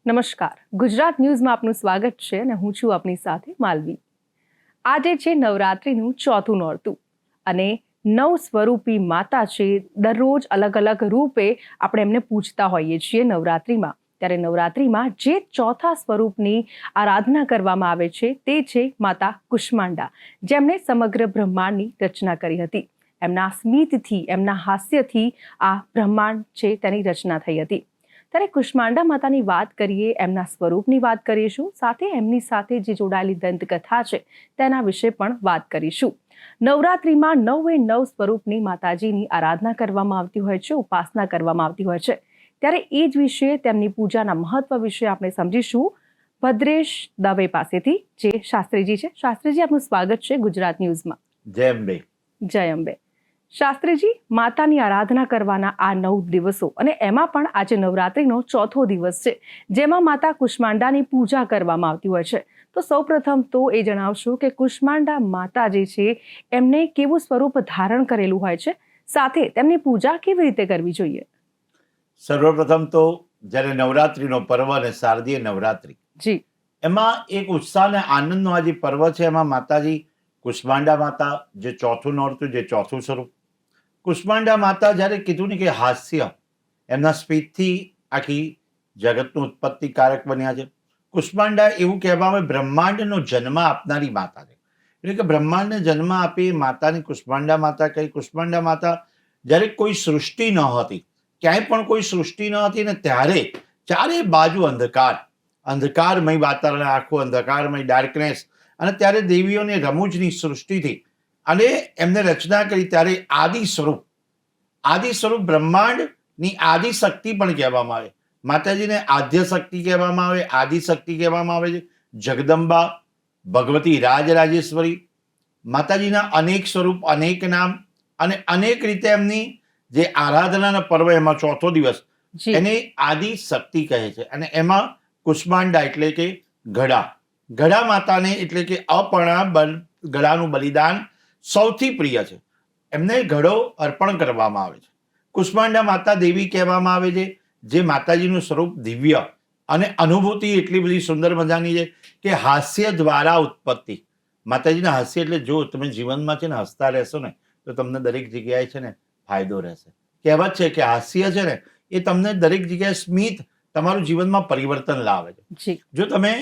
નમસ્કાર, ગુજરાત ન્યૂઝમાં આપનું સ્વાગત છે અને હું છું આપની સાથે માલવી. આજે છે નવરાત્રિનું ચોથું નોરતું અને નવ સ્વરૂપી માતા છે. દરરોજ અલગ અલગ રૂપે આપણે એમને પૂજતા હોઈએ છીએ નવરાત્રિમાં. ત્યારે નવરાત્રિમાં જે ચોથા સ્વરૂપની આરાધના કરવામાં આવે છે તે છે માતા કુષ્માંડા, જેમણે સમગ્ર બ્રહ્માંડની રચના કરી હતી. એમના સ્મિતથી, એમના હાસ્યથી આ બ્રહ્માંડ છે તેની રચના થઈ હતી. ત્યારે કુષ્માંડા માતાની વાત કરીએ, એમના સ્વરૂપની વાત કરીશું, સાથે એમની સાથે જે જોડાયેલી દંતકથા છે તેના વિશે પણ વાત કરીશું. નવરાત્રિમાં 9 સ્વરૂપની માતાજીની આરાધના કરવામાં આવતી હોય છે, ઉપાસના કરવામાં આવતી હોય છે. ત્યારે એ જ વિશે, તેમની પૂજાના મહત્વ વિશે આપણે સમજીશું ભદ્રેશ દવે પાસેથી, જે શાસ્ત્રીજી છે. શાસ્ત્રીજી, આપનું સ્વાગત છે ગુજરાત ન્યૂઝમાં. જય અંબે. જય અંબે. શાસ્ત્રીજી, માતાની આરાધના કરવાના આ 9 દિવસો અને એમાં પણ આજે નવરાત્રિનો ચોથો દિવસ છે, જેમાં માતા કુષ્માંડાની પૂજા કરવામાં આવતી હોય છે. તો સૌપ્રથમ તો એ જણાવશો કે કુષ્માંડા માતા જે છે એમને કેવું સ્વરૂપ ધારણ કરેલું હોય છે, સાથે તેમની પૂજા કેવી રીતે કરવી જોઈએ? સર્વપ્રથમ તો જ્યારે નવરાત્રીનો પર્વ અને શારદીય નવરાત્રી, જી, એમાં એક ઉત્સાહ અને આનંદનો આ જે પર્વ છે, એમાં માતાજી કુષ્માંડા માતા, જે ચોથું નોરતું, જે ચોથું સ્વરૂપ. કુષ્માંડા માતા જ્યારે કીધું ને કે હાસ્ય, એમના સ્પીચથી આખી જગતનું ઉત્પત્તિકારક બન્યા છે. કુષ્માંડા એવું કહેવામાં આવે બ્રહ્માંડનો જન્મ આપનારી માતા છે. એટલે કે બ્રહ્માંડને જન્મ આપી માતાની કુષ્માંડા માતા કહી. કુષ્માંડા માતા જ્યારે કોઈ સૃષ્ટિ ન હતી, ક્યાંય પણ કોઈ સૃષ્ટિ ન હતી ને ત્યારે ચારે બાજુ અંધકારમય વાતાવરણ, આખું અંધકારમય ડાર્કનેસ, અને ત્યારે દેવીઓને રમૂજની સૃષ્ટિથી અને એમને રચના કરી. ત્યારે આદિ સ્વરૂપ બ્રહ્માંડની આદિશક્તિ પણ કહેવામાં આવે. માતાજીને આદ્ય શક્તિ કહેવામાં આવે, આદિશક્તિ કહેવામાં આવે છે. જગદંબા, ભગવતી રાજરાજેશ્વરી, માતાજીના અનેક સ્વરૂપ, અનેક નામ અને અનેક રીતે એમની જે આરાધનાના પર્વ, એમાં ચોથો દિવસ એને આદિ શક્તિ કહે છે. અને એમાં કુષ્માંડા એટલે કે ગળા માતાને, એટલે કે અપર્ણા, ગળાનું બલિદાન સૌથી પ્રિય છે. એમને ઘડો અર્પણ કરવામાં આવે છે. કુષ્માંડા માતા દેવી કહેવામાં આવે છે, જે માતાજીનું સ્વરૂપ દિવ્ય અને અનુભૂતિ એટલી બધી સુંદર મજાની છે કે હાસ્ય દ્વારા ઉત્પત્તિ. માતાજીના હાસ્ય એટલે જો તમે જીવનમાં છે ને હસતા રહેશો ને તો તમને દરેક જગ્યાએ છે ને ફાયદો રહેશે. કહેવત છે કે હાસ્ય છે ને એ તમને દરેક જગ્યાએ સ્મિત તમારું જીવનમાં પરિવર્તન લાવે છે. જો તમે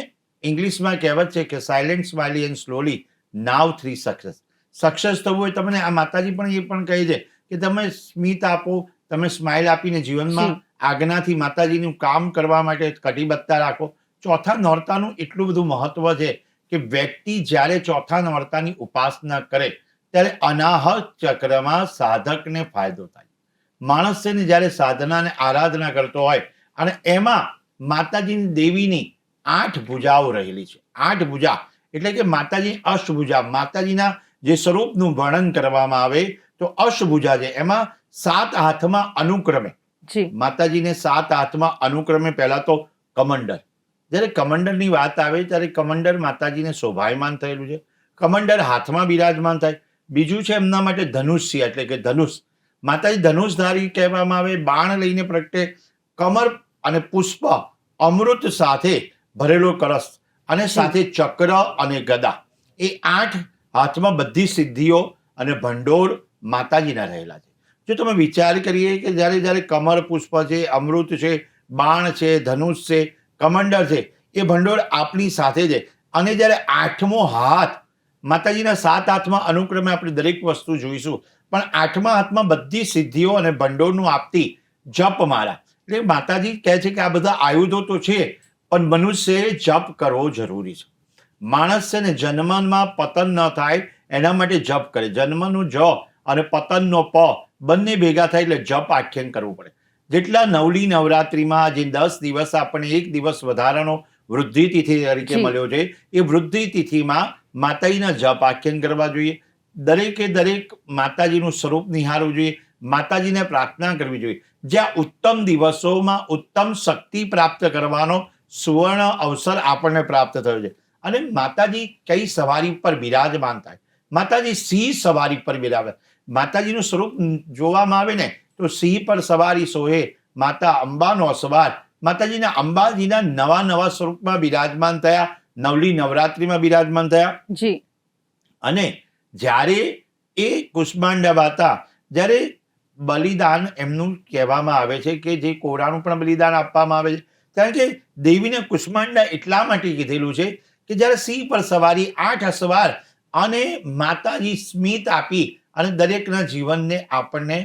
ઇંગ્લિશમાં કહેવત છે કે silent, smiley and slowly now 3 success થવું હોય તમને, આ માતાજી પણ એ પણ કહે છે કે તમે સ્મિત આપો, તમે સ્માઇલ આપીને જીવનમાં આજ્ઞાથી માતાજીનું કામ કરવા માટે કટિબદ્ધતા રાખો. ચોથા નોરતાનું એટલું બધું મહત્વ છે કે વ્યક્તિ જ્યારે ચોથા નોરતાની ઉપાસના કરે ત્યારે અનાહત ચક્રમાં સાધકને ફાયદો થાય. માણસ છે ને જ્યારે સાધના અને આરાધના કરતો હોય અને એમાં માતાજીની દેવીની 8 ભુજાઓ રહેલી છે. 8 ભુજા એટલે કે માતાજી અષ્ટભુજા, માતાજીના જે સ્વરૂપનું વર્ણન કરવામાં આવે તો અષ્ટભુજા છે. એમાં 7 હાથમાં અનુક્રમે માતાજીને 7 હાથમાં અનુક્રમે, પહેલા તો કમંડર. જ્યારે કમંડરની વાત આવે ત્યારે કમંડર માતાજીને શોભાયમાન થયેલું છે. કમંડર હાથમાં બિરાજમાન થાય. બીજું છે એમના માટે ધનુષ્ય, એટલે કે ધનુષ. માતાજી ધનુષધારી કહેવામાં આવે. બાણ લઈને પ્રગટે. કમર અને પુષ્પ, અમૃત સાથે ભરેલો કળશ અને સાથે ચક્ર અને ગદા. એ 8 હાથમાં બધી સિદ્ધિઓ અને ભંડોળ માતાજીના રહેલા છે. જો તમે વિચાર કરીએ કે જ્યારે કમર, પુષ્પ છે, અમૃત છે, બાણ છે, ધનુષ છે, કમંડળ છે, એ ભંડોળ આપણી સાથે છે. અને જ્યારે 8મો હાથ, માતાજીના 7 હાથમાં અનુક્રમે આપણે દરેક વસ્તુ જોઈશું, પણ 8મા હાથમાં બધી સિદ્ધિઓ અને ભંડોળનું આપતી જપમાળા. એટલે માતાજી કહે છે કે આ બધા આયુધો તો છે, પણ મનુષ્યએ જપ કરવો જરૂરી છે. માણસ છે ને જન્મમાં પતન ન થાય એના માટે જપ કરે. જન્મનું જ અને પતનનો પ બંને ભેગા થાય એટલે જપ આખ્યાન કરવું પડે. જેટલા નવલી નવરાત્રીમાં જે 10 દિવસ આપણને 1 દિવસ વધારાનો વૃદ્ધિ તિથિ તરીકે મળ્યો છે, એ વૃદ્ધિ તિથિમાં માતાજીના જપ આખ્યાન કરવા જોઈએ. દરેક માતાજીનું સ્વરૂપ નિહાળવું જોઈએ, માતાજીને પ્રાર્થના કરવી જોઈએ. જ્યાં ઉત્તમ દિવસોમાં ઉત્તમ શક્તિ પ્રાપ્ત કરવાનો સુવર્ણ અવસર આપણને પ્રાપ્ત થયો છે. અને માતાજી કઈ સવારી પર બિરાજમાન થાય? માતાજી સિંહ સવારી પર બિરાવે. માતાજીનું સ્વરૂપ જોવામાં આવે ને તો સિંહ પર સવારી સોહે, માતા અંબાનો અસવાર માતાજીના અંબાજીના નવા નવા સ્વરૂપમાં બિરાજમાન થયા, નવલી નવરાત્રિમાં બિરાજમાન થયા. જી. અને જ્યારે એ કુષ્માંડા માતા, જ્યારે બલિદાન એમનું કહેવામાં આવે છે કે જે કોરાનું પણ બલિદાન આપવામાં આવે છે, કારણ કે દેવીને કુષ્માંડા એટલા માટે કીધેલું છે કે જ્યારે સિંહ પર સવારી 8 અસવાર અને માતાજી સ્મિત આપી અને દરેકના જીવનને આપણને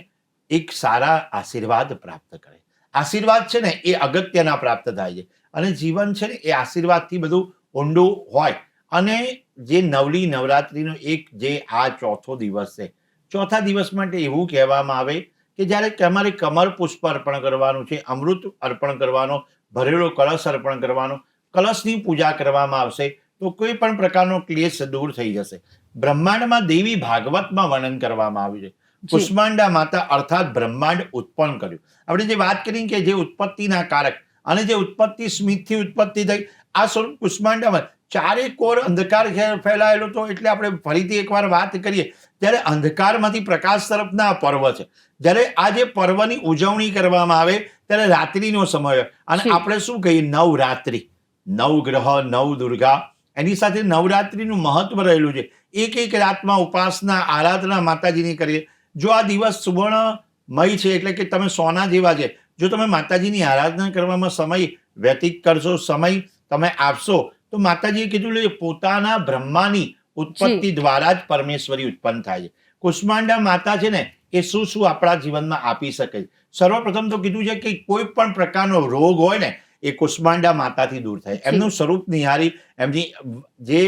એક સારા આશીર્વાદ પ્રાપ્ત કરે. આશીર્વાદ છે ને એ અગત્યના પ્રાપ્ત થાય છે, અને જીવન છે ને એ આશીર્વાદથી બધું ઊંડું હોય. અને જે નવલી નવરાત્રિનો એક જે આ ચોથો દિવસ છે, ચોથા દિવસ માટે એવું કહેવામાં આવે કે જ્યારે તમારે કમર પુષ્પ અર્પણ કરવાનું છે, અમૃત અર્પણ કરવાનો, ભરેલો કળશ અર્પણ કરવાનો, કળશની પૂજા કરવામાં આવશે તો કોઈ પણ પ્રકારનો ક્લેશ દૂર થઈ જશે. બ્રહ્માંડમાં દેવી ભાગવતમાં વર્ણન કરવામાં આવ્યું છે. કુષ્માંડા માતા અર્થાત બ્રહ્માંડ ઉત્પન્ન કર્યું. આપણે જે વાત કરી કે જે ઉત્પત્તિના કારક અને જે ઉત્પત્તિ સ્મિતથી ઉત્પત્તિ થઈ, આ સ્વરૂપ કુષ્માંડામાં ચારે કોર અંધકાર ફેલાયેલો હતો. એટલે આપણે ફરીથી એકવાર વાત કરીએ, ત્યારે અંધકારમાંથી પ્રકાશ તરફના પર્વ છે. જ્યારે આ જે પર્વની ઉજવણી કરવામાં આવે ત્યારે રાત્રિનો સમય હોય, અને આપણે શું કહીએ, નવરાત્રિ, નવ ગ્રહ, નવ દુર્ગા, એની સાથે નવરાત્રિનું મહત્વ રહેલું છે. એક એક રાતમાં ઉપાસના આરાધના માતાજીની કરીએ. જો આ દિવસ સુવર્ણમય છે, એટલે કે તમે સોના જેવા છે, જો તમે માતાજીની આરાધના કરવામાં સમય વ્યતીત કરશો, સમય તમે આપશો, તો માતાજીએ કીધું કે પોતાના બ્રહ્માની ઉત્પત્તિ દ્વારા જ પરમેશ્વરી ઉત્પન્ન થાય છે. કુષ્માંડા માતા છે ને એ શું શું આપણા જીવનમાં આપી શકે છે. સર્વપ્રથમ તો કીધું છે કે કોઈ પણ પ્રકારનો રોગ હોય ને એ કુષ્માંડા માતાથી દૂર થાય. એમનું સ્વરૂપ નિહારી, એમની જે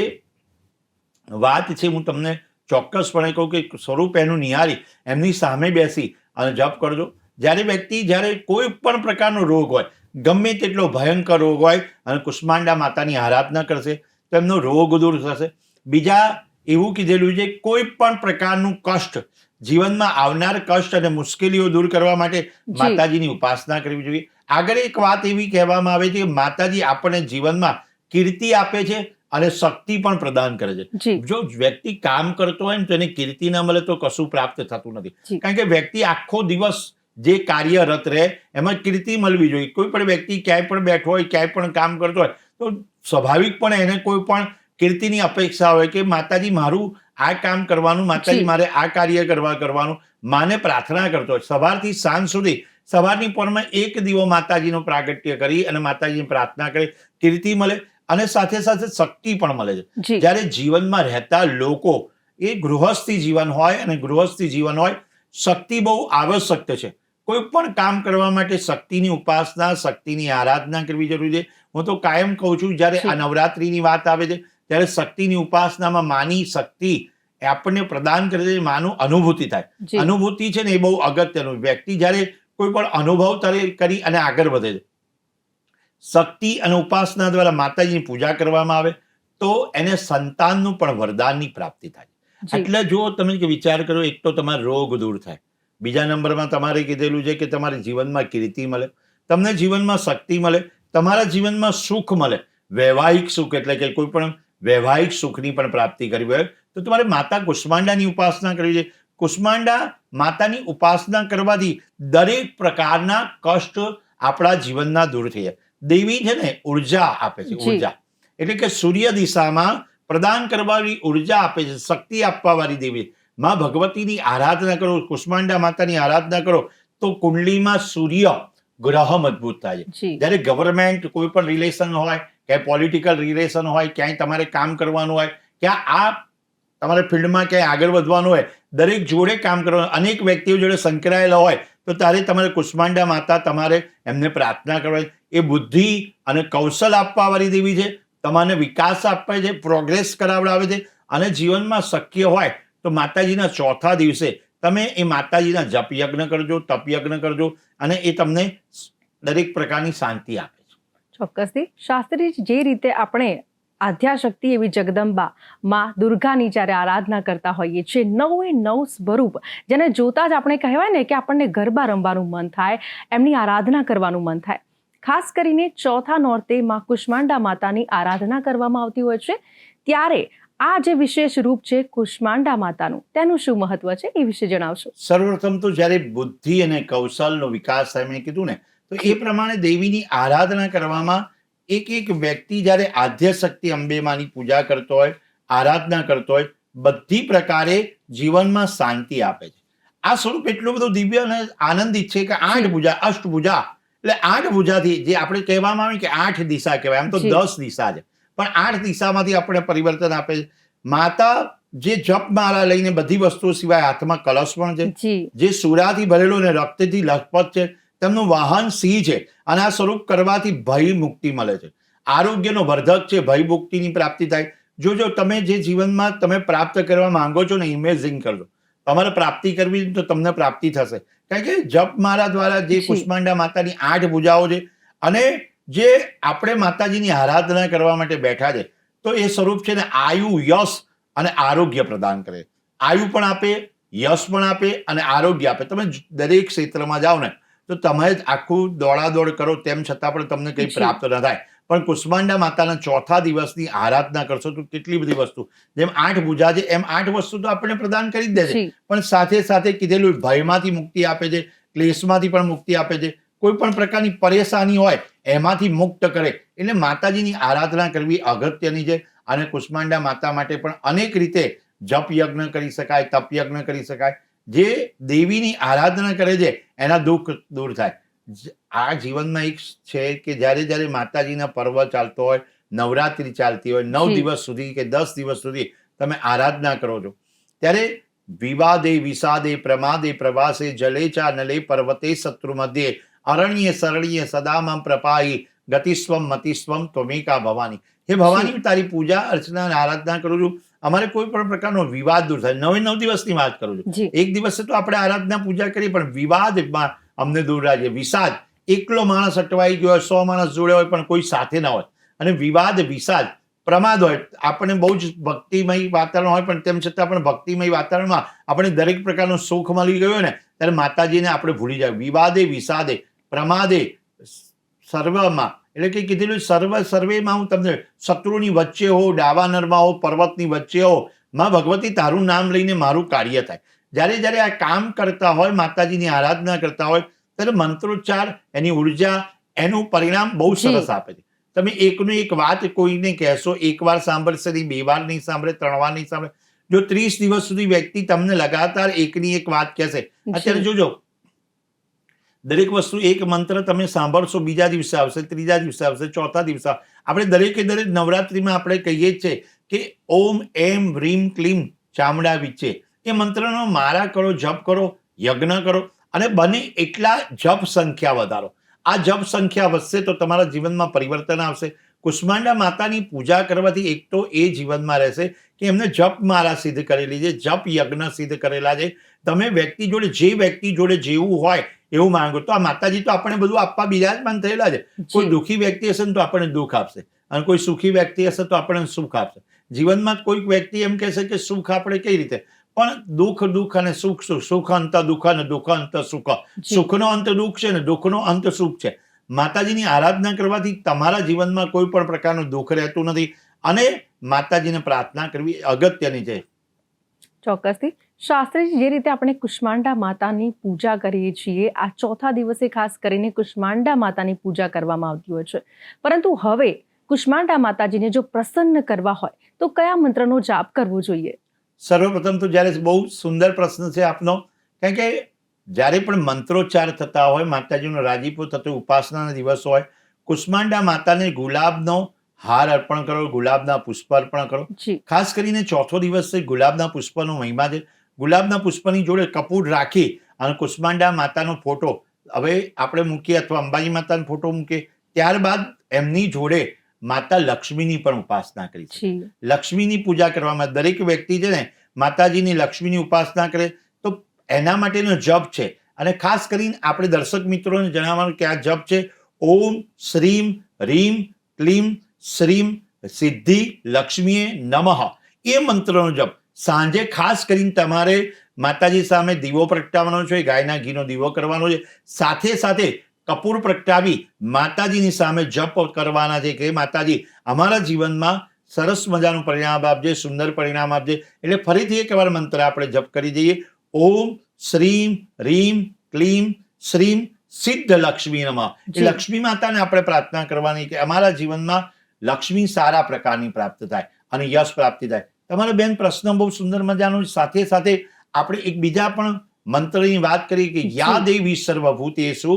વાત છે હું તમને ચોક્કસપણે કહું કે સ્વરૂપ એનું નિહારી એમની સામે બેસી અને જપ કરજો. જ્યારે કોઈ પણ પ્રકારનો રોગ હોય, ગમે તેટલો ભયંકર રોગ હોય, અને કુષ્માંડા માતાની આરાધના કરશે તો એમનો રોગ દૂર થશે. બીજા એવું કીધેલું છે, કોઈ પણ પ્રકારનું કષ્ટ, જીવનમાં આવનાર કષ્ટ અને મુશ્કેલીઓ દૂર કરવા માટે માતાજીની ઉપાસના કરવી જોઈએ. આગળ એક વાત એવી કહેવામાં આવે છે કે માતાજી આપણને જીવનમાં કીર્તિ આપે છે અને શક્તિ પણ પ્રદાન કરે છે. જો વ્યક્તિ કામ કરતો હોય ને તો એને કીર્તિ ના મળે તો કશું પ્રાપ્ત થતું નથી. કારણ કે વ્યક્તિ આખો દિવસ જે કાર્યરત રહે એમાં કીર્તિ મળવી જોઈએ. કોઈ પણ વ્યક્તિ ક્યાંય પણ બેઠો હોય, ક્યાંય પણ કામ કરતો હોય તો સ્વાભાવિકપણે એને કોઈ પણ કીર્તિની અપેક્ષા હોય કે માતાજી મારું આ કામ કરવાનું, માતાજી મારે આ કાર્ય કરવાનું, માને પ્રાર્થના કરતો હોય. સવારથી સાંજ સુધી સવારની પરમાં એક દીવો માતાજીનો પ્રાગટ્ય કરી અને માતાજીની પ્રાર્થના કરે, કીર્તિ મળે અને સાથે સાથે શક્તિ પણ મળે છે. જ્યારે જીવનમાં રહેતા લોકો એ ગૃહસ્થી જીવન હોય, અને ગૃહસ્થી જીવન હોય, શક્તિ બહુ આવશ્યક છે. કોઈ પણ કામ કરવા માટે શક્તિની ઉપાસના, શક્તિની આરાધના કરવી જરૂરી છે. હું તો કાયમ કહું છું, જ્યારે આ નવરાત્રિની વાત આવે છે ત્યારે શક્તિની ઉપાસનામાં માની શક્તિ આપણને પ્રદાન કરે છે, માનું અનુભૂતિ થાય. અનુભૂતિ છે ને એ બહુ અગત્યનું. વ્યક્તિ જ્યારે કોઈ પણ અનુભવ કરી અને આગળ વધે છે, શક્તિ અને ઉપાસના દ્વારા માતાજીની પૂજા કરવામાં આવે તો એને સંતાનનું પણ વરદાનની પ્રાપ્તિ થાય. એટલે જો તમે વિચાર કરો, એક તો તમારો રોગ દૂર થાય, બીજા નંબરમાં તમારે કીધેલું છે કે તમારા જીવનમાં કીર્તિ મળે, તમને જીવનમાં શક્તિ મળે, તમારા જીવનમાં સુખ મળે. વૈવાહિક સુખ, એટલે કે કોઈ પણ વૈવાહિક સુખની પણ પ્રાપ્તિ કરવી હોય તો તમારે માતા કુષ્માંડાની ઉપાસના કરવી છે. કુષ્માંડા માતાની ઉપાસના કરવાથી દરેક પ્રકારના કષ્ટ આપણા જીવનના દૂર થઈ જાય. દેવી છે ને ઉર્જા આપે છે. ઉર્જા એટલે કે સૂર્ય દિશામાં પ્રદાન કરવાની ઉર્જા આપે છે, શક્તિ આપવા વાળી દેવી. માં ભગવતીની આરાધના કરો, કુષ્માંડા માતાની આરાધના કરો તો કુંડલીમાં સૂર્ય ગ્રહ મજબૂત થાય છે. જ્યારે ગવર્મેન્ટ કોઈ પણ રિલેશન હોય, ક્યાંય પોલિટિકલ રિલેશન હોય, ક્યાંય તમારે કામ કરવાનું હોય, ક્યાં આ તમારે ફિલ્ડમાં ક્યાંય આગળ વધવાનું હોય, દરેક જોડે કામ કરવાનું, અનેક વ્યક્તિઓ જોડે સંકળાયેલા હોય તો ત્યારે તમારે કુષ્માંડા માતા તમારે એમને પ્રાર્થના કરવાની. એ બુદ્ધિ અને કૌશલ આપવા વાળી દેવી છે. તમારે વિકાસ આપે છે, પ્રોગ્રેસ કરાવડાવે છે. અને જીવનમાં શક્ય હોય તો માતાજીના ચોથા દિવસે તમે એ માતાજીના જપ યજ્ઞ કરજો, તપ યજ્ઞ કરજો, અને એ તમને દરેક પ્રકારની શાંતિ આપે છે. ચોક્કસથી શાસ્ત્રી, જે રીતે આપણે આદ્યાશક્તિ એવી જગદંબા માં દુર્ગાની જ્યારે આરાધના કરતા હોઈએ છીએ, 9 સ્વરૂપ જેને જોતા જ આપણે કહેવાય ને કે આપણને ગરબા રમવાનું મન થાય, એમની આરાધના કરવાનું મન થાય. ખાસ કરીને ચોથા નોરતે માં કુષ્માંડા માતાની આરાધના કરવામાં આવતી હોય છે. ત્યારે આ જે વિશેષ રૂપ છે કુષ્માંડા માતાનું, તેનું શું મહત્વ છે એ વિશે જણાવશો? સર્વપ્રથમ તો જ્યારે બુદ્ધિ અને કૌશલનો વિકાસ થાય, મેં કીધું ને તો એ પ્રમાણે દેવીની આરાધના કરવામાં એક એક વ્યક્તિ જ્યારે આદ્ય શક્તિ અંબેમાની પૂજા કરતો હોય, આરાધના કરતો હોય, બધી પ્રકારે જીવનમાં શાંતિ આપે છે. આ સ્વરૂપ એટલું બધું દિવ્ય અને આનંદિત છે કે 8 ભુજા, અષ્ટભુજા, એટલે 8 ભુજાથી જે આપણે કહેવામાં આવે કે 8 દિશા કહેવાય, આમ તો 10 દિશા છે, પણ 8 દિશામાંથી આપણે પરિવર્તન આપે છે. માતા જે જપ માળા લઈને બધી વસ્તુઓ સિવાય હાથમાં કલશ પણ છે, જે સુરાથી ભરેલો અને રક્તથી લથપથ છે, તેમનું વાહન સિંહ છે, અને આ સ્વરૂપ કરવાથી ભય મુક્તિ મળે છે, આરોગ્યનો વર્ધક છે, ભય મુક્તિની પ્રાપ્તિ થાય. જો તમે જે જીવનમાં તમે પ્રાપ્ત કરવા માંગો છો ને, ઇમેજિન કરજો, તમારે પ્રાપ્તિ કરવી તો તમને પ્રાપ્તિ થશે. કારણ કે જપ માળા દ્વારા જે કુષ્માંડા માતાની 8 ભુજાઓ છે, અને જે આપણે માતાજીની આરાધના કરવા માટે બેઠા છે, તો એ સ્વરૂપ છે ને આયુ, યશ અને આરોગ્ય પ્રદાન કરે. આયુ પણ આપે, યશ પણ આપે અને આરોગ્ય આપે. તમે દરેક ક્ષેત્રમાં જાઓ ને તો તમે આખું દોડાદોડ કરો તેમ છતાં પણ તમને કંઈ પ્રાપ્ત ન થાય, પણ કુષ્માંડા માતાના ચોથા દિવસની આરાધના કરશો તો કેટલી બધી વસ્તુ, જેમ 8 ભુજા છે એમ 8 વસ્તુ તો આપણને પ્રદાન કરી જ દે છે, પણ સાથે સાથે કીધેલું ભયમાંથી મુક્તિ આપે છે, ક્લેશમાંથી પણ મુક્તિ આપે છે, કોઈ પણ પ્રકારની પરેશાની હોય એમાંથી મુક્ત કરે. એટલે માતાજીની આરાધના કરવી અગત્યની છે. અને કુષ્માંડા માતા માટે પણ અનેક રીતે જપ યજ્ઞ કરી શકાય, તપ યજ્ઞ કરી શકાય. જે દેવીની આરાધના કરે છે એના દુઃખ દૂર થાય. આ જીવનમાં એક છે કે જ્યારે જ્યારે માતાજીના પર્વ ચાલતો હોય, નવરાત્રી ચાલતી હોય, 9 દિવસ સુધી કે 10 દિવસ સુધી તમે આરાધના કરો છો, ત્યારે વિવાદે વિષાદે પ્રમાદે પ્રવાસે જલેચા નલે પર્વતે શત્રુ મધ્યે અરણ્ય શરણ્ય સદા મમ પ્રપાહી ગતિસ્વમ મતિસ્વમ ત્વમેકા ભવાની. હે ભવાની, તારી પૂજા અર્ચના અને આરાધના કરું છું, અમારે કોઈ પણ પ્રકારનો વિવાદ દૂર થાય. 9 દિવસની વાત કરું છું. એક દિવસે તો આપણે આરાધના પૂજા કરીએ, પણ વિવાદમાં અમને દૂર રાખીએ. વિષાદ, એકલો માણસ અટવાઈ ગયો હોય, 100 માણસ જોડે હોય પણ કોઈ સાથે ના હોય, અને વિવાદ, વિષાદ, પ્રમાદ હોય, આપણે બહુ જ ભક્તિમય વાતાવરણ હોય પણ તેમ છતાં પણ ભક્તિમય વાતાવરણમાં આપણે દરેક પ્રકારનું સુખ મળી ગયું હોય ને, ત્યારે માતાજીને આપણે ભૂલી જાય. વિવાદે વિષાદે પ્રમાદે સર્વમાં, એટલે કે કીધેલું સર્વેમાં હું તમને શત્રુની વચ્ચે હો, ડાવા નરમાં હો, પર્વતની વચ્ચે હો, માં ભગવતી તારું નામ લઈને મારું કાર્ય થાય. જ્યારે જ્યારે આ કામ કરતા હોય, માતાજીની આરાધના કરતા હોય, ત્યારે મંત્રોચ્ચાર, એની ઉર્જા, એનું પરિણામ બહુ સરસ આપે છે. તમે એકનો એક વાત કોઈને કહેશો, 1 વાર સાંભળશે નહીં, 2 વાર નહીં સાંભળે, 3 વાર નહીં સાંભળે. જો 30 દિવસ સુધી વ્યક્તિ તમને લગાતાર એકની એક વાત કહેશે, અત્યારે જોજો દરેક વસ્તુ, એક મંત્ર તમે સાંભળશો, બીજા દિવસે આવશે, ત્રીજા દિવસે આવશે, ચોથા દિવસે. આપણે દરેક નવરાત્રિમાં આપણે કહીએ જ છે કે ઓમ એમ હ્રીમ ક્લીમ ચામડા વિચે, એ મંત્રનો માળા કરો, જપ કરો, યજ્ઞ કરો, અને બને એટલા જપ સંખ્યા વધારો. આ જપ સંખ્યા વધશે તો તમારા જીવનમાં પરિવર્તન આવશે. કુષ્માંડા માતાની પૂજા કરવાથી એક તો એ જીવનમાં રહેશે કે એમને જપ માળા સિદ્ધ કરેલી છે, જપ યજ્ઞ સિદ્ધ કરેલા છે. તમે વ્યક્તિ જોડે, જે વ્યક્તિ જોડે જેવું હોય એવું માંગો, તો આ માતાજી તો આપણે બધું આપવા બિરાજમાન થયેલા છે. કોઈ દુઃખી વ્યક્તિ હશે ને તો આપણને દુઃખ આપશે, અને કોઈ સુખી વ્યક્તિ હશે તો આપણને સુખ આપશે. જીવનમાં કોઈક વ્યક્તિ એમ કહેશે કે સુખ આપણે કઈ રીતે, પણ દુઃખ અને સુખ, સુખ અંત દુઃખ અને દુઃખ અંત સુખ. સુખનો અંત દુઃખ છે ને દુઃખનો અંત સુખ છે. માતાજીની આરાધના કરવાથી તમારા જીવનમાં કોઈ પણ પ્રકારનું દુઃખ રહેતું નથી, અને માતાજીને પ્રાર્થના કરવી અગત્યની છે. ચોક્કસથી. શાસ્ત્રીજી, જે રીતે આપણે કુષ્માંડા માતાની પૂજા કરીએ છીએ, આ ચોથા દિવસે ખાસ કરીને કુષ્માંડા માતાની પૂજા કરવામાં આવતી હોય છે, પરંતુ હવે કુષ્માંડા માતાજીને જો પ્રસન્ન કરવા હોય તો કયા મંત્રનો જાપ કરવો જોઈએ? સર્વપ્રથમ તો જ્યારે, બહુ સુંદર પ્રશ્ન છે આપનો, કારણ કે જ્યારે પણ મંત્રોચ્ચાર થતા હોય, માતાજીનો રાજીપો થતો, ઉપાસનાના દિવસ હોય, કુષ્માંડા માતાને ગુલાબનો હાર અર્પણ કરો, ગુલાબના પુષ્પ અર્પણ કરો. ખાસ કરીને ચોથો દિવસ છે, ગુલાબના પુષ્પનો મહિમા છે. ગુલાબના પુષ્પની જોડે કપૂર રાખી અને કુષ્માંડા માતાનો ફોટો હવે આપણે મૂકીએ, અથવા અંબાજી માતાનો ફોટો મૂકીએ, ત્યારબાદ એમની જોડે માતા લક્ષ્મીની પણ ઉપાસના કરી છે. લક્ષ્મીની પૂજા કરવામાં દરેક વ્યક્તિ છે ને માતાજીની લક્ષ્મીની ઉપાસના કરે તો એના માટેનો જપ છે. અને ખાસ કરીને આપણે દર્શક મિત્રોને જણાવવાનું કે આ જપ છે ઓમ શ્રીમ રીમ ક્લીમ શ્રીમ સિદ્ધિ લક્ષ્મીએ નમઃ. એ મંત્રનો જપ સાંજે ખાસ કરીને તમારે માતાજી સામે દીવો પ્રગટાવવાનો છે, ગાયના ઘીનો દીવો કરવાનો છે, સાથે સાથે કપૂર પ્રગટાવી માતાજીની સામે જપ કરવાના છે કે માતાજી અમારા જીવનમાં સરસ મજાનું પરિણામ આપજે, સુંદર પરિણામ આપજે. એટલે ફરીથી એકવાર મંત્ર આપણે જપ કરી દઈએ. ઓમ શ્રીમ રીમ ક્લીમ શ્રીમ સિદ્ધ લક્ષ્મી નમઃ. એ જી. લક્ષ્મી માતાને આપણે પ્રાર્થના કરવાની કે અમારા જીવનમાં લક્ષ્મી સારા પ્રકારની પ્રાપ્ત થાય અને યશ પ્રાપ્તિ થાય. તમારો બેન પ્રશ્ન બહુ સુંદર મજાનો છે. સાથે સાથે આપણે એક બીજા પણ મંત્રની વાત કરી કે યા દેવી સર્વભૂતેષુ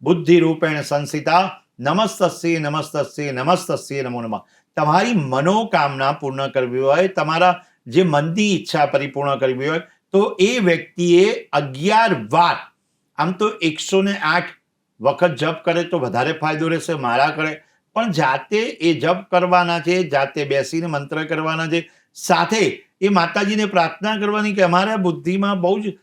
બુદ્ધિ રૂપેણ સંસ્થિતા નમસ્તસ્યે નમસ્તસ્યે નમસ્તસ્યે નમો નમઃ. તમારી મનોકામના પૂર્ણ કરવી હોય, તમારા જે મનની ઈચ્છા પરિપૂર્ણ કરવી હોય તો એ વ્યક્તિએ 11 વાર, આમ તો 108 વખત જપ કરે તો વધારે ફાયદો રહેશે, માળા કરે, પણ જાતે એ જપ કરવાના છે, જાતે બેસીને મંત્ર કરવાના છે, સાથે એ માતાજીને પ્રાર્થના કરવાની કે અમારા બુદ્ધિમાં બહુ જ,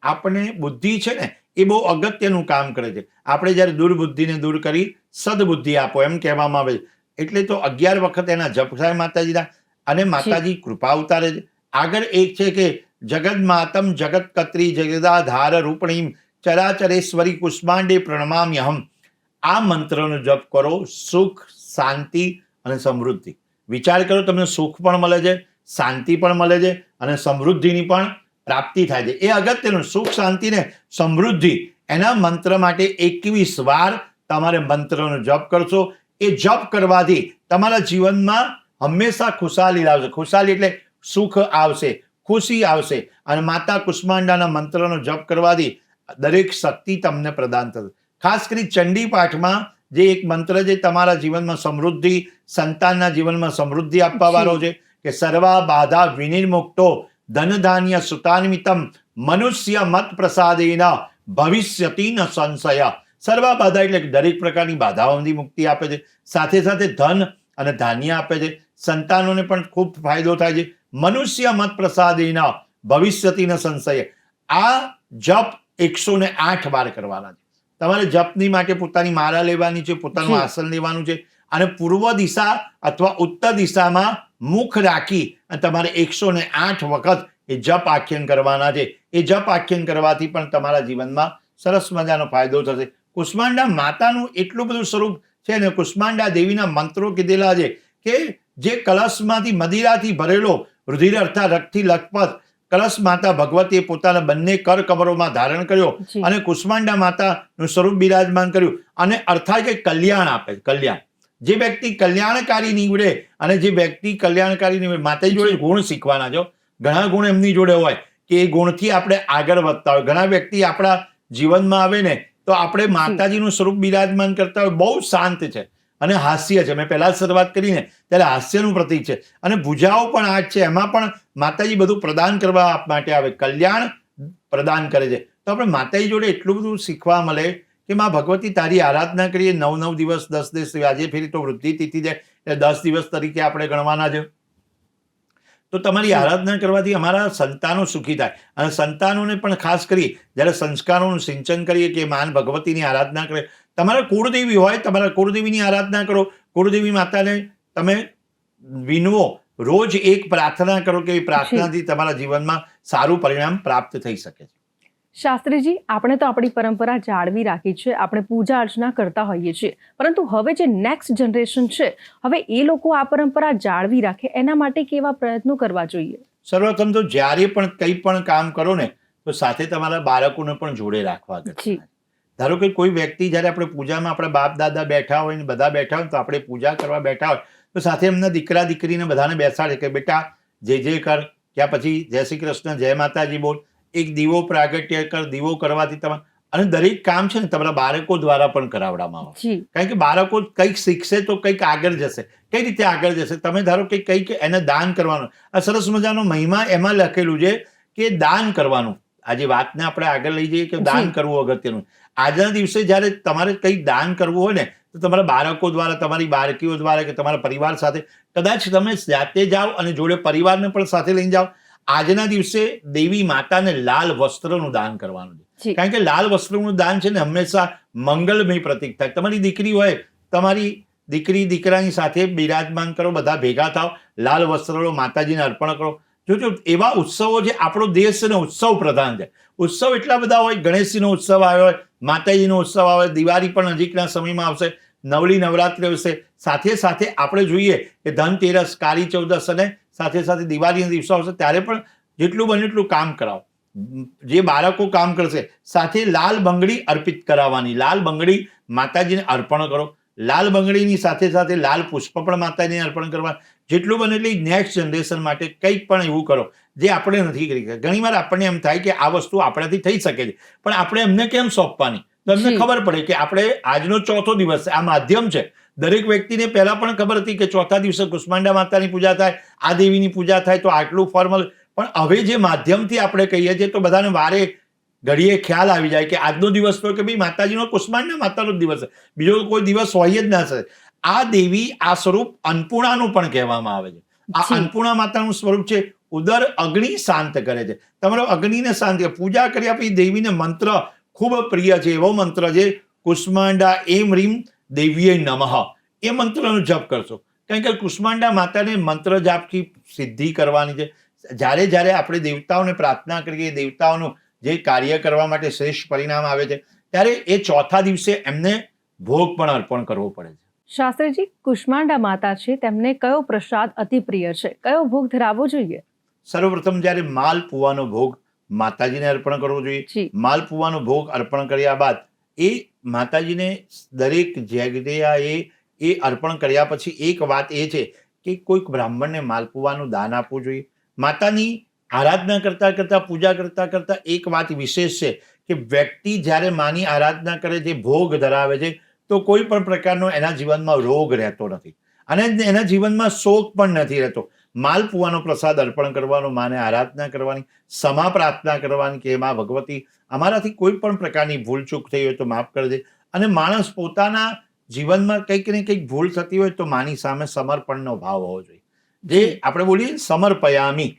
આપણે બુદ્ધિ છે ને એ બહુ અગત્યનું કામ કરે છે. આપણે જ્યારે દુર્બુદ્ધિને દૂર કરી સદબુદ્ધિ આપો એમ કહેવામાં આવે છે. એટલે તો 11 વખત એના જપ થાય માતાજીના, અને માતાજી કૃપા ઉતારે છે. આગળ એક છે કે જગત માતમ જગત કત્રી જગદાધાર રૂપણીમ ચરાચરેશ્વરી કુષ્માંડે પ્રણમામ્યહમ. આ મંત્રનો જપ કરો, સુખ, શાંતિ અને સમૃદ્ધિ. વિચાર કરો, તમને સુખ પણ મળે છે, શાંતિ પણ મળે છે અને સમૃદ્ધિની પણ પ્રાપ્તિ થાય છે. એ અગત્યનું. સુખ, શાંતિ ને સમૃદ્ધિ, એના મંત્ર માટે 21 વાર તમારે મંત્રનો જપ કરશો. એ જપ કરવાથી તમારા જીવનમાં હંમેશા ખુશાલી લાવશે. ખુશાલી એટલે સુખ આવશે, ખુશી આવશે, અને માતા કુષ્માંડાના મંત્રનો જપ કરવાથી દરેક શક્તિ તમને પ્રદાન થશે. ખાસ કરી ચંડી પાઠમાં જે એક મંત્ર છે તમારા જીવનમાં સમૃદ્ધિ, સંતાનના જીવનમાં સમૃદ્ધિ આપવા વાળો છે કે સર્વા બાધા વિનિર્મુક્તો ધન ધાન્ય સુતાન્વિતમ મનુષ્ય મત પ્રસાદેના ભવિષ્યતિ ન સંશય. સર્વા બાધા એટલે કે દરેક પ્રકારની બાધાઓની મુક્તિ આપે છે, સાથે સાથે ધન અને ધાન્ય આપે છે, સંતાનોને પણ ખૂબ ફાયદો થાય છે. મનુષ્ય મત પ્રસાદેના ભવિષ્યતિ ન સંશય. આ જપ 108 વાર કરવાના છે. તમારે જપની માટે પોતાની માળા લેવાની છે, પોતાનું આસન લેવાનું છે, અને પૂર્વ દિશા અથવા ઉત્તર દિશામાં મુખ રાખી અને તમારે 108 વખત એ જપ આખ્યાન કરવાના છે. એ જપ આખ્યાન કરવાથી પણ તમારા જીવનમાં સરસ મજાનો ફાયદો થશે. કુષ્માંડા માતાનું એટલું બધું સ્વરૂપ છે ને, કુષ્માંડા દેવીના મંત્રો કીધેલા છે કે જે કલશમાંથી મદિરાથી ભરેલો રુધિર અર્થાત રક્તથી લખપત કલશ માતા ભગવતીએ પોતાના બંને કર કમરોમાં ધારણ કર્યો અને કુષ્માંડા માતાનું સ્વરૂપ બિરાજમાન કર્યું, અને અર્થાત કે કલ્યાણ આપે. કલ્યાણ, જે વ્યક્તિ કલ્યાણકારી નીવડે, અને જે વ્યક્તિ કલ્યાણકારી નીવડે, માતાજી જોડે ગુણ શીખવાના છો. ઘણા ગુણ એમની જોડે હોય કે એ ગુણથી આપણે આગળ વધતા હોય. ઘણા વ્યક્તિ આપણા જીવનમાં આવે ને તો આપણે માતાજીનું સ્વરૂપ બિરાજમાન કરતા હોય. બહુ શાંત છે અને હાસ્ય છે. મેં પહેલા શરૂઆત કરીને ત્યારે હાસ્યનું પ્રતીક છે, અને ભુજાઓ પણ આઠ છે. એમાં પણ માતાજી બધું પ્રદાન કરવા માટે આવે, કલ્યાણ પ્રદાન કરે છે. તો આપણે માતાજી જોડે એટલું બધું શીખવા મળે કે માં ભગવતી તારી આરાધના કરીએ 9 દિવસ 10 દિવસ. આજે ફેરી તો વૃદ્ધિ તિથિ છે એટલે 10 દિવસ તરીકે આપણે ગણવાના છે. તો તમારી આરાધના કરવાથી અમારા સંતાનો સુખી થાય, અને સંતાનોને પણ ખાસ કરી જ્યારે સંસ્કારોનું સિંચન કરીએ કે માન ભગવતીની આરાધના કરે. તમારા કુળદેવી હોય, તમારા કુળદેવીની આરાધના કરો. કુળદેવી માતાને તમે વિનવો, રોજ એક પ્રાર્થના કરો કે એ પ્રાર્થનાથી તમારા જીવનમાં સારું પરિણામ પ્રાપ્ત થઈ શકે છે. શાસ્ત્રીજી, આપણે તો આપણી પરંપરા જાળવી રાખી છે, આપણે પૂજા અર્ચના કરતા હોઈએ છીએ, પરંતુ હવે જે નેક્સ્ટ જનરેશન છે, હવે એ લોકો આ પરંપરા જાળવી રાખે એના માટે કેવા પ્રયત્નો કરવા જોઈએ? સર્વપ્રથમ તો જ્યારે પણ કંઈ પણ કામ કરો ને તો સાથે તમારા બાળકોને પણ જોડે રાખવા. ધારો કે કોઈ વ્યક્તિ જ્યારે આપણે પૂજામાં આપણા બાપ દાદા બેઠા હોય ને બધા બેઠા હોય તો આપણે પૂજા કરવા બેઠા હોય તો સાથે એમના દીકરા દીકરીને બધાને બેસાડે કે બેટા જે જે કર, ત્યાં પછી જય શ્રી કૃષ્ણ, જય માતાજી બોલ, એક દીવો પ્રાગટ્ય કર. દીવો કરવાથી તમે, અને દરેક કામ છે ને તમારા બાળકો દ્વારા પણ કરાવવામાં આવે, કારણ કે બાળકો કંઈક શીખશે તો કંઈક આગળ જશે. કઈ રીતે આગળ જશે? તમે ધારો કે કંઈક એને દાન કરવાનું, આ સરસ મજાનો મહિમા એમાં લખેલું છે કે દાન કરવાનું. આજે વાતને આપણે આગળ લઈ જઈએ કે દાન કરવું અગત્યનું. આજના દિવસે જ્યારે તમારે કંઈક દાન કરવું હોય ને તો તમારા બાળકો દ્વારા, તમારી બાળકીઓ દ્વારા કે તમારા પરિવાર સાથે કદાચ તમે જાતે જાઓ અને જોડે પરિવારને પણ સાથે લઈને જાઓ. આજના દિવસે દેવી માતાને લાલ વસ્ત્રનું દાન કરવાનું છે, કારણ કે લાલ વસ્ત્રનું દાન છે ને હંમેશા મંગલમય પ્રતીક થાય. તમારી દીકરી હોય, તમારી દીકરી દીકરાની સાથે બિરાજમાન કરો, બધા ભેગા થાવ, લાલ વસ્ત્રો માતાજીને અર્પણ કરો. જોજો એવા ઉત્સવો છે, આપણો દેશ છે ને ઉત્સવ પ્રધાન છે. ઉત્સવ એટલા બધા હોય, ગણેશજીનો ઉત્સવ આવ્યો હોય, માતાજીનો ઉત્સવ આવે, દિવાળી પણ નજીકના સમયમાં આવશે, નવલી નવરાત્રિ આવશે. સાથે સાથે આપણે જોઈએ કે ધનતેરસ, કાળી ચૌદસ અને સાથે સાથે દિવાળીના દિવસો આવશે, ત્યારે પણ જેટલું બને એટલું કામ કરાવો. જે બાળકો કામ કરશે સાથે લાલ બંગડી અર્પિત કરાવવાની. લાલ બંગડી માતાજીને અર્પણ કરો. લાલ બંગડીની સાથે સાથે લાલ પુષ્પ પણ માતાજીને અર્પણ કરવા. જેટલું બને એટલી નેક્સ્ટ જનરેશન માટે કંઈક પણ એવું કરો જે આપણે નથી કરી શકતા. ઘણીવાર આપણને એમ થાય કે આ વસ્તુ આપણાથી થઈ શકે છે, પણ આપણે એમને કેમ સોંપવાની? તો એમને ખબર પડે કે આપણે આજનો ચોથો દિવસ છે, આ માધ્યમ છે. દરેક વ્યક્તિને પહેલા પણ ખબર હતી કે ચોથા દિવસે કુષ્માંડા માતાની પૂજા થાય, આ દેવીની પૂજા થાય, તો આટલું ફોર્મલ. પણ હવે જે માધ્યમથી આપણે કહીએ છીએ તો બધાને વારે ઘડીએ ખ્યાલ આવી જાય કે આજનો દિવસ તો કે ભાઈ માતાજીનો કુષ્માંડા માતાનો જ દિવસ છે, બીજો કોઈ દિવસ હોય જ ના શકે. આ દેવી, આ સ્વરૂપ અન્નપૂર્ણાનું પણ કહેવામાં આવે છે. આ અન્નપૂર્ણા માતાનું સ્વરૂપ છે. ઉદર અગ્નિ શાંત કરે છે. તમારો અગ્નિને શાંત કરે. પૂજા કર્યા પછી દેવીને મંત્ર ખૂબ પ્રિય છે. એવો મંત્ર છે કુષ્માંડા એમ રીમ દેવીએ નમઃ. એ મંત્રનો જપ કરશો, કારણ કે કુષ્માંડા માતાને મંત્ર જાપથી સિદ્ધિ કરવાની છે. જ્યારે જ્યારે આપણે દેવતાઓને પ્રાર્થના કરીએ, દેવતાઓનું જે કાર્ય કરવા માટે શ્રેષ્ઠ પરિણામ આવે છે, ત્યારે એ ચોથા દિવસે એમને ભોગ પણ અર્પણ કરવો પડે છે. શાસ્ત્રીજી, કુષ્માંડા માતા છે, તેમને કયો પ્રસાદ અતિ પ્રિય છે? કયો ભોગ ધરાવવો જોઈએ? સર્વપ્રથમ જ્યારે માલપુવાનો ભોગ માતાજીને અર્પણ કરવો જોઈએ. માલપુવાનો ભોગ અર્પણ કર્યા બાદ એ માતાજીને દરેક જગ્યાએ એ અર્પણ કર્યા પછી એક વાત એ છે કે કોઈક બ્રાહ્મણને માલપુવાનું દાન આપવું જોઈએ. માતાની આરાધના કરતા કરતા, પૂજા કરતા કરતા એક વાત વિશેષ છે કે વ્યક્તિ જ્યારે માની આરાધના કરે છે, ભોગ ધરાવે છે, તો કોઈ પણ પ્રકારનો એના જીવનમાં રોગ રહેતો નથી અને એના જીવનમાં શોક પણ નથી રહેતો. માલપુવાનો પ્રસાદ અર્પણ કરવાનો, માને આરાધના કરવાની, ક્ષમા પ્રાર્થના કરવાની કે મા ભગવતી અમારાથી કોઈ પણ પ્રકારની ભૂલચૂક થઈ હોય તો માફ કરી દે. અને માણસ પોતાના જીવનમાં કંઈક ને કંઈક ભૂલ થતી હોય તો માની સામે સમર્પણનો ભાવ હોવો જોઈએ. જે આપણે બોલીએ સમર્પયામી,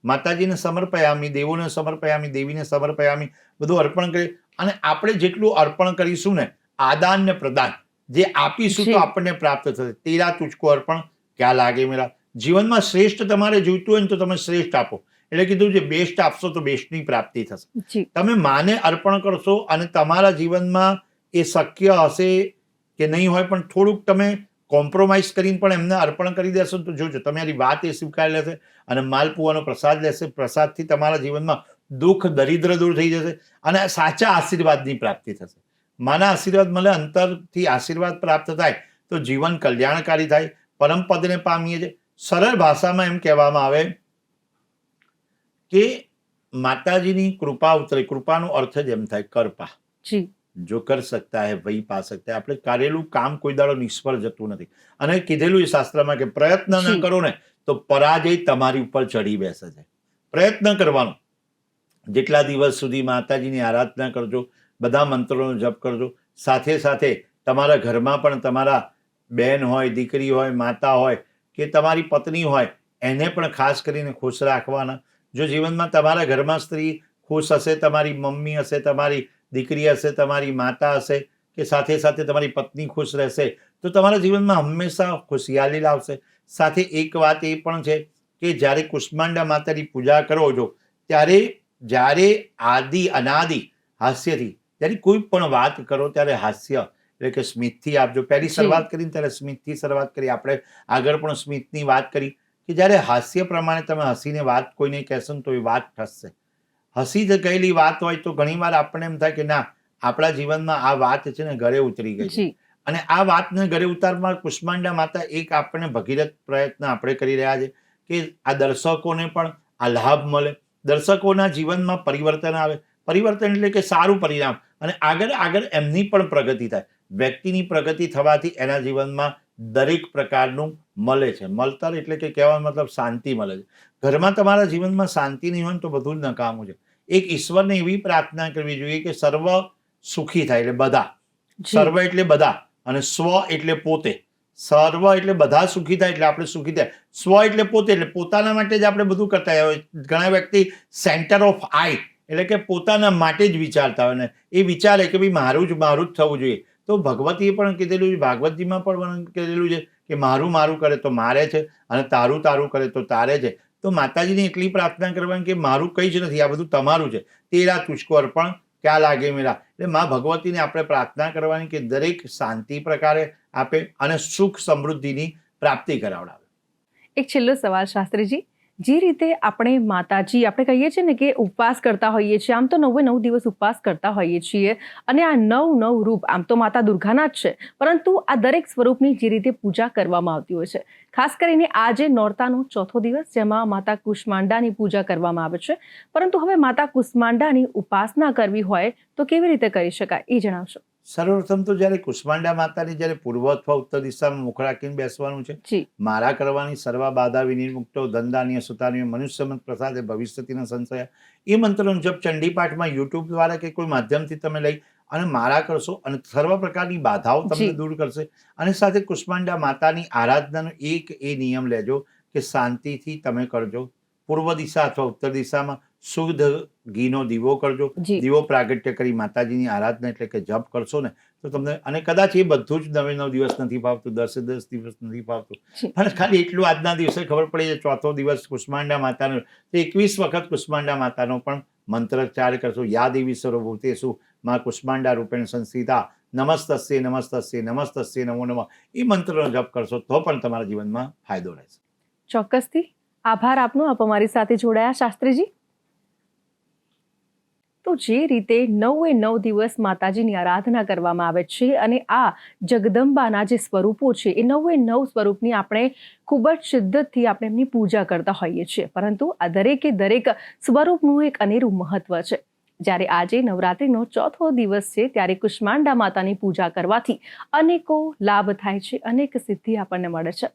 માતાજીને સમર્પયામી, દેવોને સમર્પયામી, દેવીને સમર્પયામી, બધું અર્પણ કરીએ. અને આપણે જેટલું અર્પણ કરીશું ને, આદાન ને પ્રદાન જે આપીશું તો આપણને પ્રાપ્ત થશે. તેરા તુજકો અર્પણ ક્યાં લાગે મેરા. જીવનમાં શ્રેષ્ઠ તમારે જોઈતું હોય ને તો તમે શ્રેષ્ઠ આપો. એટલે કીધું છે બેસ્ટ આપશો તો બેસ્ટની પ્રાપ્તિ થશે. તમે માને અર્પણ કરશો અને તમારા જીવનમાં એ શક્ય હશે કે નહીં હોય, પણ થોડુંક તમે કોમ્પ્રોમાઇઝ કરીને પણ એમને અર્પણ કરી દેશો તો જોજો તમારી વાત એ સ્વીકારી લેશે અને માલપુવાનો પ્રસાદ લેશે. પ્રસાદથી તમારા જીવનમાં દુઃખ દરિદ્ર દૂર થઈ જશે અને સાચા આશીર્વાદની પ્રાપ્તિ થશે. માના આશીર્વાદ મળે, અંતરથી આશીર્વાદ પ્રાપ્ત થાય તો જીવન કલ્યાણકારી થાય, પરમપદને પામીએ છીએ. સરળ ભાષામાં એમ કહેવામાં આવે કે માતાજીની કૃપા ઉતરે. કૃપાનો અર્થ જ એમ થાય કૃપા. જો કર સકતા હૈ વહી પા સકતા હૈ. આપણે કરેલું કામ કોઈ દાડો નિષ્ફળ જતું નથી. અને કીધેલું એ શાસ્ત્રમાં કે પ્રયત્ન ન કરો ને તો પરાજય તમારી ઉપર ચડી બેસે છે. પ્રયત્ન કરવાનો. જેટલા દિવસ સુધી માતાજીની આરાધના કરજો, બધા મંત્રોનો જપ કરજો. સાથે સાથે તમારા ઘરમાં પણ તમારા બેન હોય, દીકરી હોય, માતા હોય કે તમારી પત્ની હોય, એને પણ ખાસ કરીને ખુશ રાખવાના. જો જીવનમાં તમારા ઘરમાં સ્ત્રી ખુશ હશે, તમારી મમ્મી હશે, તમારી દીકરી હશે, તમારી માતા હશે કે સાથે સાથે તમારી પત્ની ખુશ રહેશે તો તમારા જીવનમાં હંમેશા ખુશિયાલી લાવશે. સાથે એક વાત એ પણ છે કે જ્યારે કુષ્માંડા માતાની પૂજા કરો છો ત્યારે જ્યારે આદિ અનાદિ હાસ્યથી જ્યારે કોઈ પણ વાત કરો ત્યારે હાસ્ય એટલે કે સ્મિતથી આપજો. પહેલી શરૂઆત કરીને ત્યારે સ્મિતથી શરૂઆત કરી. આપણે આગળ પણ સ્મિતની વાત કરી કે જ્યારે હાસ્ય પ્રમાણે તમે હસીને વાત કોઈને કહેશો ને તો એ વાત થશે. હસી જ કહેલી વાત હોય તો ઘણીવાર આપણને એમ થાય કે ના, આપણા જીવનમાં આ વાત છે ને ઘરે ઉતરી ગઈ છે. અને આ વાતને ઘરે ઉતારવા કુષ્માંડા માતા એક આપણને ભગીરથ પ્રયત્ન આપણે કરી રહ્યા છે કે આ દર્શકોને પણ આ લાભ મળે, દર્શકોના જીવનમાં પરિવર્તન આવે. પરિવર્તન એટલે કે સારું પરિણામ અને આગળ આગળ એમની પણ પ્રગતિ થાય. વ્યક્તિની પ્રગતિ થવાથી એના જીવનમાં દરેક પ્રકારનું મળે છે. મળતર એટલે કે કહેવાનો મતલબ શાંતિ મળે છે. ઘરમાં તમારા જીવનમાં શાંતિ નહીં હોય તો બધું જ નકામું છે. એક ઈશ્વરને એવી પ્રાર્થના કરવી જોઈએ કે સર્વ સુખી થાય. એટલે બધા, સર્વ એટલે બધા અને સ્વ એટલે પોતે. સર્વ એટલે બધા સુખી થાય એટલે આપણે સુખી થાય. સ્વ એટલે પોતે, એટલે પોતાના માટે જ આપણે બધું કરતા હોય. ઘણા વ્યક્તિ સેન્ટર ઓફ આઈ એટલે કે પોતાના માટે જ વિચારતા હોય ને એ વિચારે કે ભાઈ મારું જ થવું જોઈએ. તો ભગવતીએ પણ કીધેલું છે, ભાગવતજીમાં પણ કીધેલું છે કે મારું મારું કરે તો મારે છે અને તારું તારું કરે તો તારે છે. તો માતાજીની એટલી પ્રાર્થના કરવાની કે મારું કંઈ જ નથી, આ બધું તમારું છે. તેરા તુજકો અર્પણ ક્યાં લાગે મેરા. એટલે મા ભગવતીને આપણે પ્રાર્થના કરવાની કે દરેક શાંતિ પ્રકારે આપે અને સુખ સમૃદ્ધિની પ્રાપ્તિ કરાવડાવે. એક છેલ્લો સવાલ શાસ્ત્રીજી, જે રીતે આપણે માતાજી આપણે કહીએ છીએ ને કે ઉપવાસ કરતા હોઈએ છીએ, આમ તો 9 દિવસ ઉપવાસ કરતા હોઈએ છીએ અને આ 9 રૂપ આમ તો માતા દુર્ગાના જ છે, પરંતુ આ દરેક સ્વરૂપની જે રીતે પૂજા કરવામાં આવતી હોય છે, ખાસ કરીને આજે નોરતાનો ચોથો દિવસ જેમાં માતા કુષ્માંડાની પૂજા કરવામાં આવે છે, પરંતુ હવે માતા કુષ્માંડાની ઉપાસના કરવી હોય તો કેવી રીતે કરી શકાય એ જણાવશો. સર્વપ્રથમ તો જ્યારે કુષ્માંડા માતાની જ્યારે પૂર્વ અથવા ઉત્તર દિશામાં મુખ રાખીને બેસવાનું છે. જી મારા કરવાની સર્વ બાધા વિનિર્મુક્તો ધનદાનીય સુતાનીય મનુષ્યમત પ્રસાદે ભવિષ્યતિના સંશય એ મંત્રનો જપ ચંડીપાઠમાં યુટ્યુબ દ્વારા કે કોઈ માધ્યમથી તમે લઈ અને મારા કરશો અને સર્વ પ્રકારની બાધાઓ તમને જી. દૂર કરશે. અને સાથે કુષ્માંડા માતાની આરાધનાનો એક એ નિયમ લેજો કે શાંતિથી તમે કરજો. પૂર્વ દિશા અથવા ઉત્તર દિશામાં શુદ્ધ ઘીનો દીવો કરજો. જી દીવો પ્રાગટ્ય કરી માતાજીની આરાધના એટલે કે જપ કરશો ને તો તમને, અને કદાચ એ બધું જ 9 દિવસ નથી ફાવતું, 10 દિવસ નથી ફાવતું, જી પણ ખાલી એટલું આજના દિવસે ખબર પડી જાય ચોથો દિવસ કુષ્માંડા માતાનો તો 21 વખત કુષ્માંડા માતાનો પણ મંત્રોચ્ચાર કરશો. યા દેવી સર્વભૂતેષુ મા કુષ્માંડા રૂપેણ સંસ્થિતા નમસ્તસ્ય નમસ્તસ્ય નમસ્તસ્ય નમો નમઃ એ મંત્રનો જપ કરશો તો પણ તમારા જીવનમાં ફાયદો રહેશે. ચોક્કસથી આભાર આપનો, આપ અમારી સાથે જોડાયા શાસ્ત્રીજી. તો જે રીતે 9 દિવસ માતાજીની આરાધના કરવામાં આવે છે અને આ જગદંબાના જે સ્વરૂપો છે એ 9 સ્વરૂપની આપણે ખૂબ જ શિદ્દતથી આપણે એમની પૂજા કરતા હોઈએ છીએ, પરંતુ આ દરેક સ્વરૂપનું એક અનેરું મહત્વ છે. જ્યારે આજે નવરાત્રિનો ચોથો દિવસ છે ત્યારે કુષ્માંડા માતાની પૂજા કરવાથી અનેકો લાભ થાય છે, અનેક સિદ્ધિ આપણને મળે છે.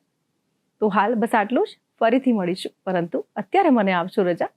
તો હાલ બસ આટલું જ, ફરીથી મળીશું, પરંતુ અત્યારે મને આપશો રજા.